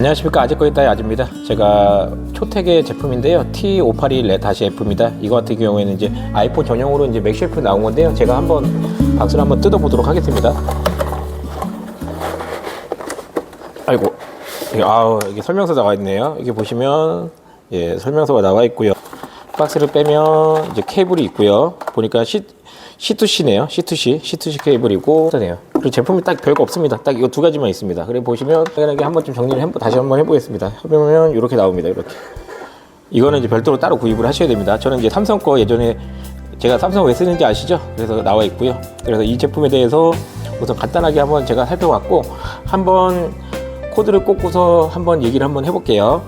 안녕하십니까. 아재꺼있다의 아재입니다. 제가 초택의 제품인데요, T581-F입니다. 이거 같은 경우에는 이제 아이폰 전용으로 이제 맥쉘프 나온 건데요, 제가 한번 박스를 한번 뜯어보도록 하겠습니다. 아이고, 이게 설명서 나와 있네요. 이게 보시면 설명서가 나와 있고요. 박스를 빼면 이제 케이블이 있고요. 보니까 C2C네요. C2C 케이블이고, 그리고 제품이 딱 별거 없습니다. 딱 이거 두 가지만 있습니다. 그래 보시면 간단하게 한번 좀 정리를 다시 한번 해보겠습니다. 해보면 이렇게 나옵니다. 이렇게. 이거는 이제 별도로 따로 구입을 하셔야 됩니다. 저는 이제 삼성 거 예전에 제가 삼성 왜 쓰는지 아시죠? 그래서 나와 있고요. 그래서 이 제품에 대해서 우선 간단하게 한번 제가 살펴봤고, 한번 코드를 꽂고서 한번 얘기를 한번 해볼게요.